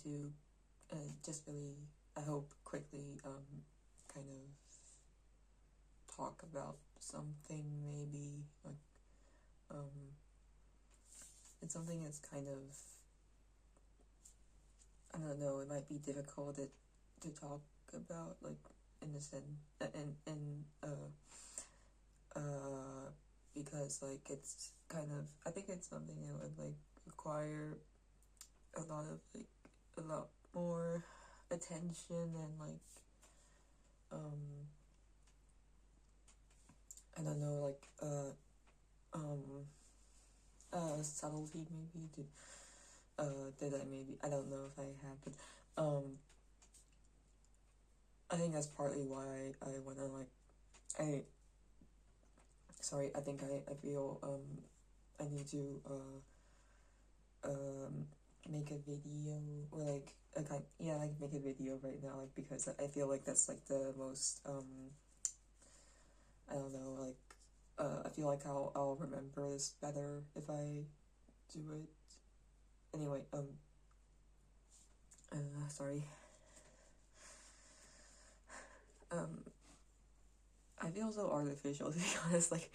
to just really, I hope, quickly kind of talk about something, maybe like it's something that's kind of, I don't know, it might be difficult to talk about, like, in the sense, because like it's kind of, I think it's something that would like require a lot more attention and like I don't know, like subtlety maybe to that I maybe, I don't know if I have, but I think that's partly why I wanna like I think I feel I need to make a video, or like make a video right now, like, because I feel like that's like the most I don't know, like I feel like I'll remember this better if I do it. Anyway, sorry. I feel so artificial, to be honest. Like,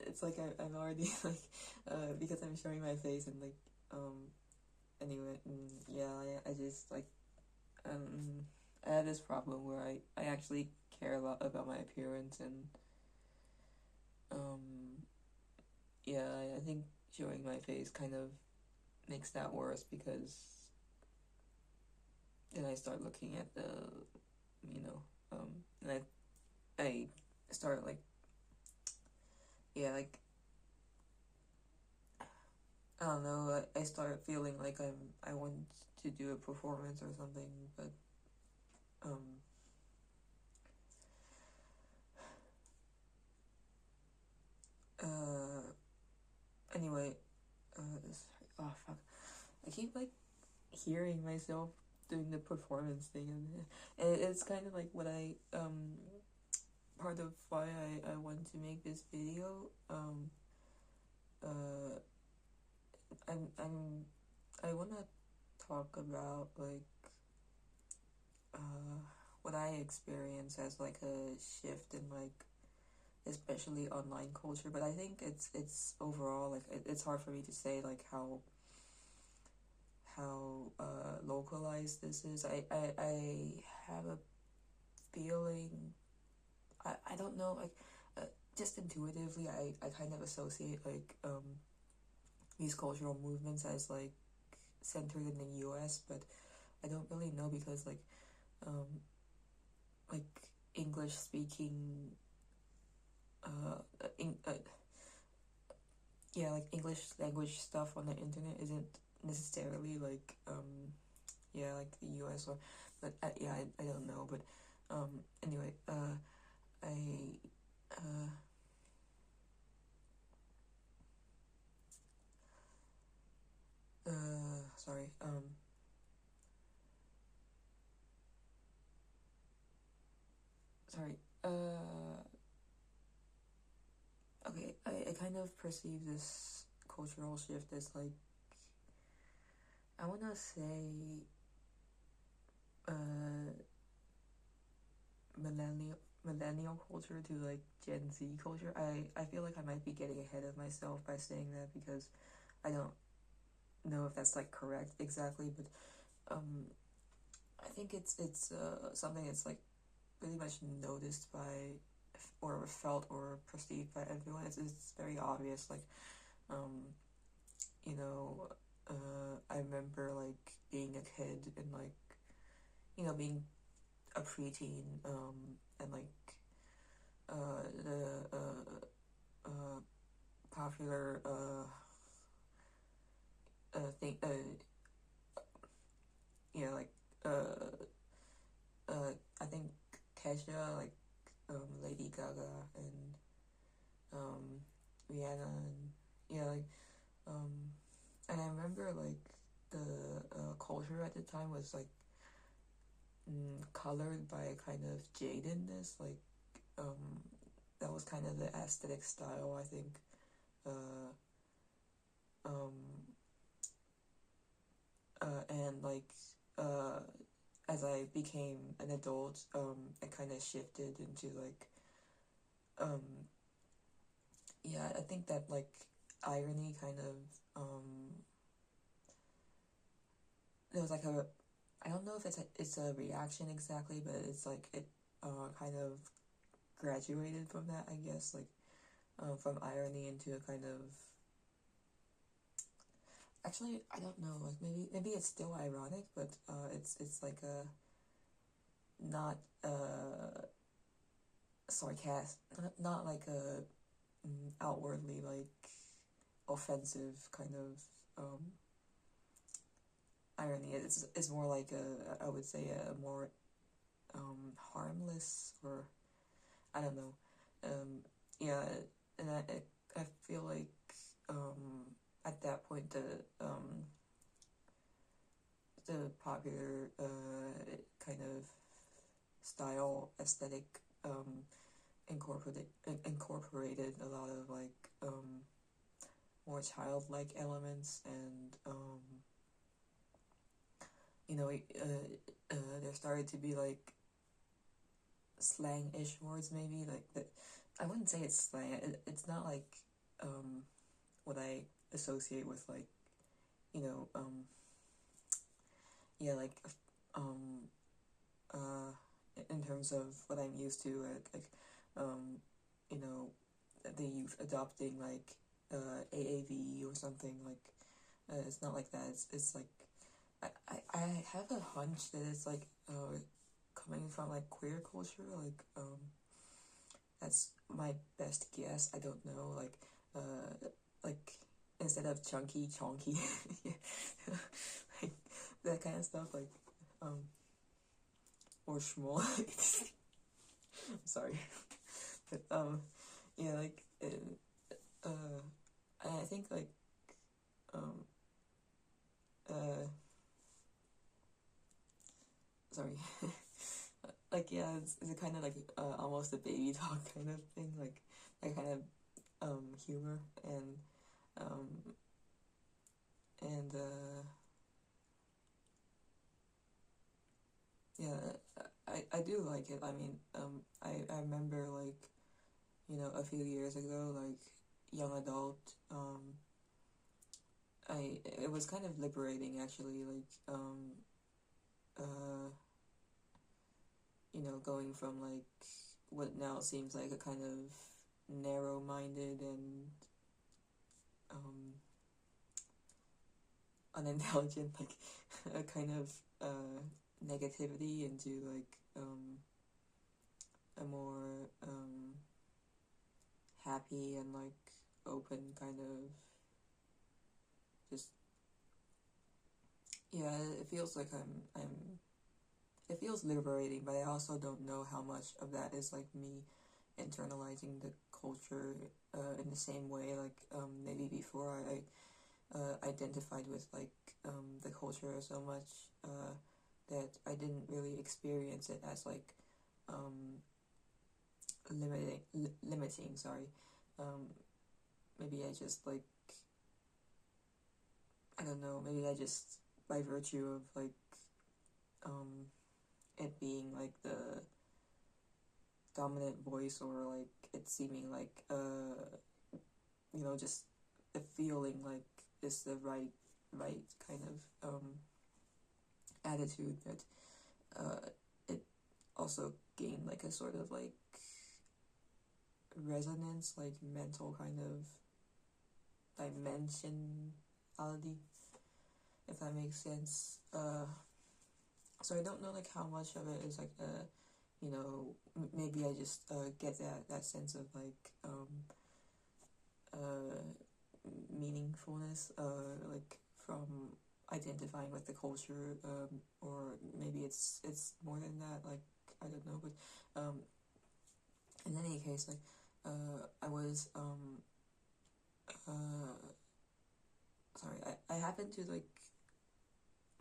it's like I'm already like, because I'm showing my face and like, anyway, yeah, I just like, I have this problem where I actually care a lot about my appearance, and yeah, I think showing my face kind of makes that worse, because then I start looking at the, and I start like, yeah, like, I don't know, I start feeling like I want to do a performance or something, but anyway, oh fuck, I keep like hearing myself doing the performance thing, and it's kind of like what I part of why I want to make this video. I want to talk about like what I experience as like a shift in like especially online culture, but I think it's overall like it's hard for me to say like how localized this is. I have a feeling, I don't know, like just intuitively I kind of associate like these cultural movements as like centered in the US, but I don't really know, because like English speaking like English language stuff on the internet isn't necessarily like like the US, or but I don't know, but anyway, I sorry, sorry, okay, I kind of perceive this cultural shift as like, I wanna say millennial culture to like Gen Z culture. I feel like I might be getting ahead of myself by saying that, because I don't know if that's like correct exactly, but I think it's something that's like pretty much noticed by, or felt or perceived by everyone. It's very obvious, like you know I remember like being a kid and like being a preteen, and like the popular thing, like I think Kesha, like Lady Gaga and Rihanna, and like and I remember like the culture at the time was like colored by a kind of jadedness, like that was kind of the aesthetic style, I think. And like as I became an adult, it kind of shifted into like, um, yeah, I think that like irony kind of, there was like a, I don't know if it's a reaction exactly, but it's like it, kind of graduated from that, I guess, like, from irony into a kind of, actually, I don't know, like maybe it's still ironic, but, it's like a, not, sarcastic, not like a, outwardly like offensive kind of, irony. It's more like a, I would say a more, harmless, or I don't know, yeah, and I feel like, at that point the popular, kind of style aesthetic, incorporated a lot of like, more childlike elements, and, you know, there started to be like slang-ish words, maybe like that. I wouldn't say it's slang. It's not like, what I associate with like, you know, yeah, like, um in terms of what I'm used to, like, you know, the youth adopting like, AAV or something like, it's not like that. It's like, I have a hunch that it's like, coming from like queer culture, like, that's my best guess. I don't know, like, like instead of chunky, chonky, like that kind of stuff, like, or schmol. I'm sorry, but, yeah, like, I think like, um, uh, sorry, like, yeah, it's a kind of like, almost a baby talk kind of thing, like that kind of, humor, um, and yeah, I do like it. I mean, I remember like, you know, a few years ago, like young adult, it was kind of liberating actually, like, uh, you know, going from like what now seems like a kind of narrow-minded and, unintelligent, like a kind of, negativity into like, a more, happy and like open kind of, just, yeah, it feels like I'm it feels liberating, but I also don't know how much of that is like me internalizing the culture, in the same way, like, maybe before I identified with like, the culture so much, that I didn't really experience it as like, limiting, sorry. Maybe I just like, I don't know, maybe I just, by virtue of like, it being like the dominant voice, or like it seeming like, you know, just a feeling like it's the right kind of, attitude, that, it also gained like a sort of like resonance, like mental kind of dimensionality, if that makes sense. So I don't know like how much of it is like, you know, maybe I just, get that sense of like, meaningfulness, like from identifying with the culture, or maybe it's more than that, like, I don't know, but, in any case, like, I was, sorry, I happened to like,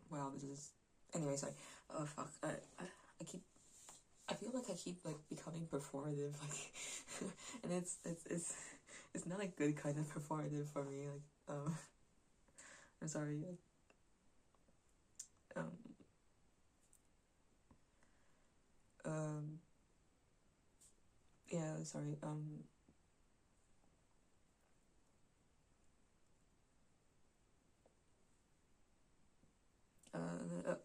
wow, this is, anyway, sorry, oh fuck, I keep, I feel like I keep like becoming performative, like, and it's not a good kind of performative for me, like, I'm sorry, like, um, yeah, sorry,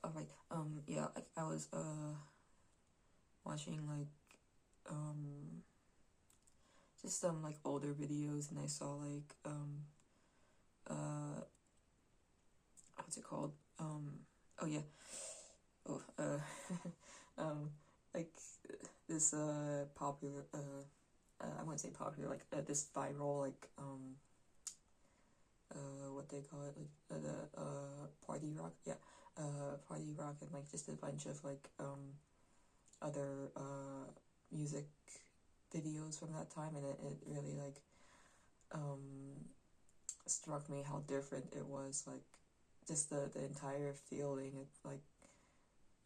alright, yeah, I was, watching, like, um, just some, like, older videos, and I saw, like, uh, what's it called, oh yeah, oh, um, like, this, popular, I wouldn't say popular, like, this viral, like, what they call it, like, the, party rock, yeah, party rock, and, like, just a bunch of, like, other, music videos from that time, and it really, like, struck me how different it was, like, just the entire feeling, it, like,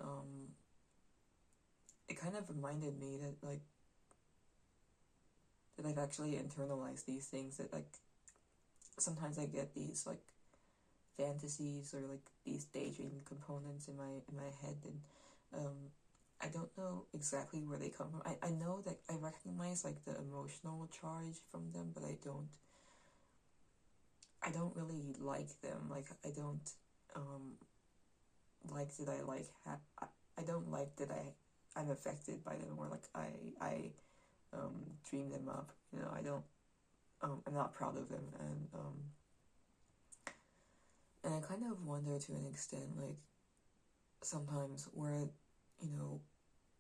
um, it kind of reminded me that, like, that I've actually internalized these things, that, like, sometimes I get these, like, fantasies, or, like, these daydream components in my head, and, I don't know exactly where they come from. I know that I recognize, like, the emotional charge from them, but I don't really like them. Like, I don't, like that I don't like that I'm affected by them, or, like, dream them up. You know, I don't, I'm not proud of them, and I kind of wonder to an extent, like, sometimes where, you know,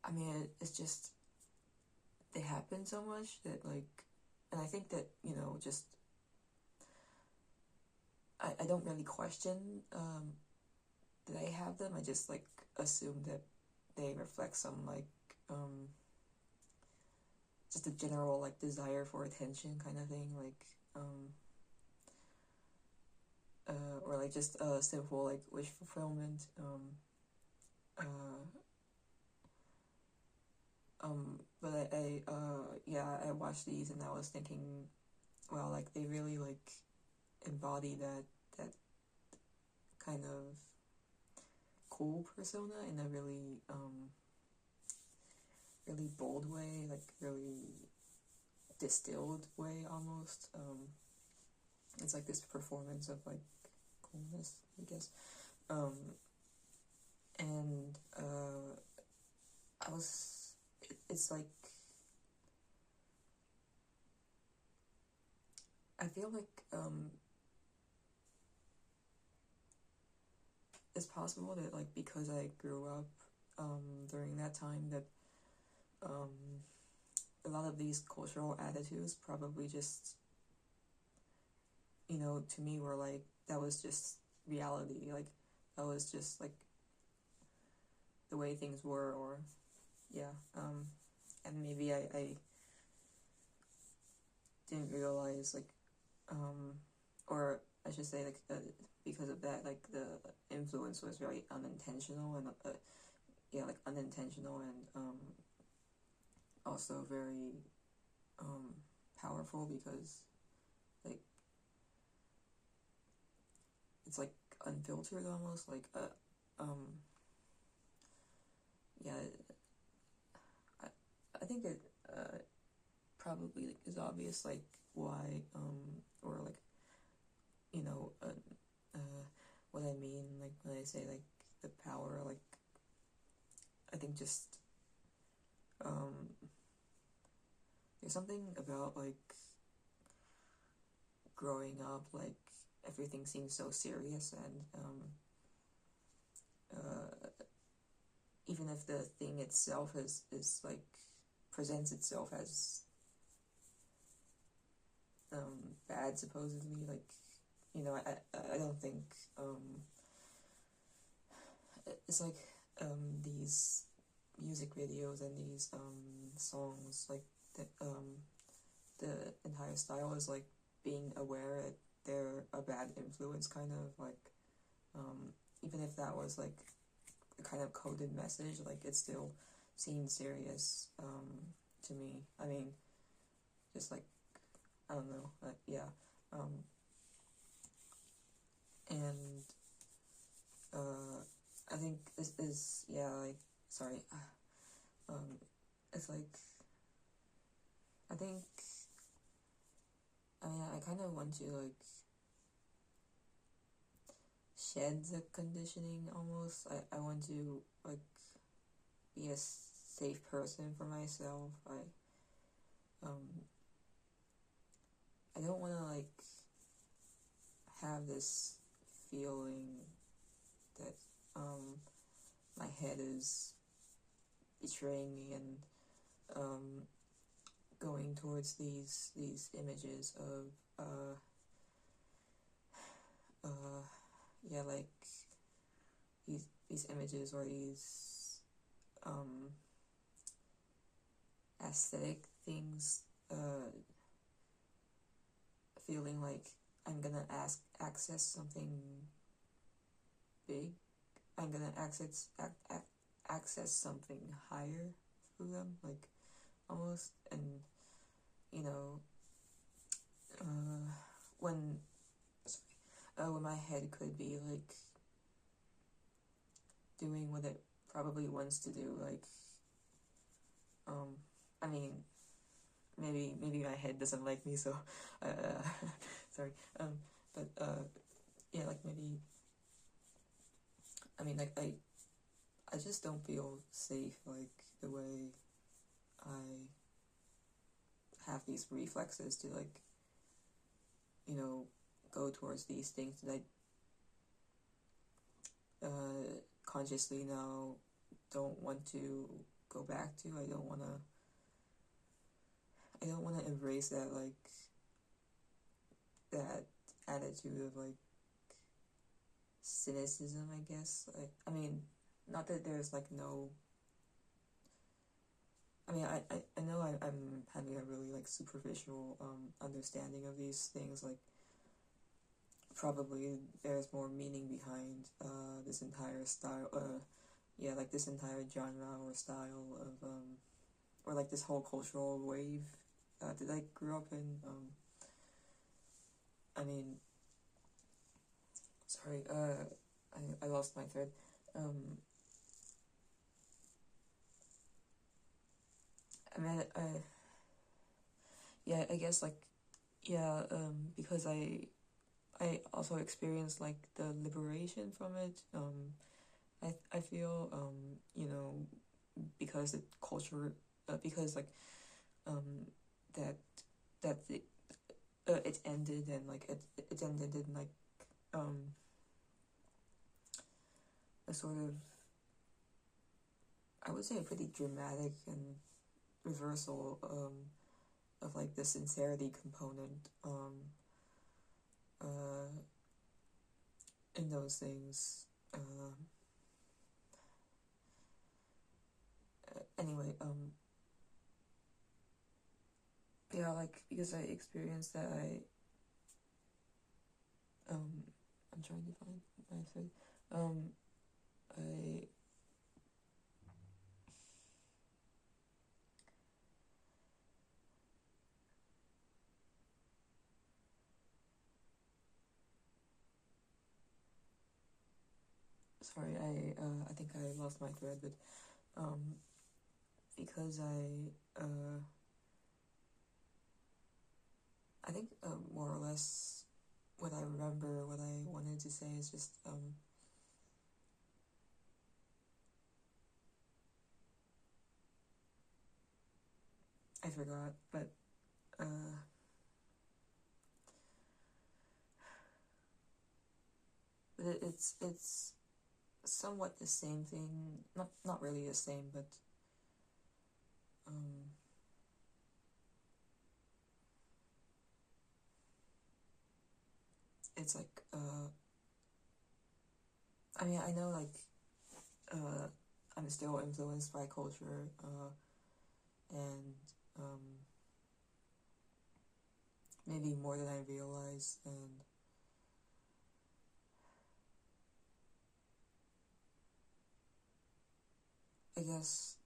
I mean, it's just, they happen so much that, like, and I think that, you know, just, I don't really question, that I have them. I just, like, assume that they reflect some, like, just a general, like, desire for attention kind of thing, like, or, like, just a simple, like, wish fulfillment, uh, but yeah, I watched these, and I was thinking, well, like, they really, like, embody that kind of cool persona in a really, really bold way, like, really distilled way, almost. It's like this performance of, like, coolness, I guess. And I was, it's like, I feel like, it's possible that, like, because I grew up, during that time, that, a lot of these cultural attitudes probably just, you know, to me were like, that was just reality, like, that was just, like, the way things were, or, yeah, and maybe I didn't realize, like, or I should say, like, because of that, like, the influence was very unintentional, and, yeah, like, unintentional, and, also very, powerful, because, like, it's, like, unfiltered, almost, like, yeah, I, I think it, probably, like, is obvious, like, why, or, like, you know, what I mean, like, when I say, like, the power, like, I think just, there's something about, like, growing up, like, everything seems so serious, and, even if the thing itself is like, presents itself as, bad, supposedly, like, you know, I don't think, it's like, these music videos and these, songs, like, the entire style is, like, being aware that they're a bad influence, kind of, like, even if that was, like, a kind of coded message, like, it still seemed serious, to me. I mean, just, like, I don't know, yeah, and, I think this is, yeah, like, sorry, it's like, I think, I mean, I kind of want to like shed the conditioning almost. I want to like be a safe person for myself. I don't want to like have this feeling that my head is betraying me and going towards these images of yeah, like these images or these aesthetic things, feeling like I'm gonna access something big. I'm gonna access something higher through them, like almost. And you know, when when my head could be like doing what it probably wants to do, like I mean, maybe my head doesn't like me, so sorry, but yeah, like maybe, I mean, like I just don't feel safe, like the way I have these reflexes to like, you know, go towards these things that I consciously now don't want to go back to. I don't want to embrace that, like that attitude of like cynicism, I guess. I mean, not that there's like no, I mean, I know I'm having a really like superficial understanding of these things. Like probably there's more meaning behind this entire style, yeah, like this entire genre or style of or like this whole cultural wave that I grew up in. I mean, sorry, I lost my thread. I mean, yeah, I guess like, yeah, because I also experienced like the liberation from it. I feel you know, because the culture, because like that it it ended, and like it ended in like a sort of, I would say, a pretty dramatic and reversal of like the sincerity component in those things. Anyway, yeah, like because I experienced that, I'm trying to find my thread. I sorry, I think I lost my thread, but because I think more or less what I remember, what I wanted to say is just I forgot, but it's somewhat the same thing, not really the same, but it's like I mean, I know like I'm still influenced by culture, and maybe more than I realize, and I guess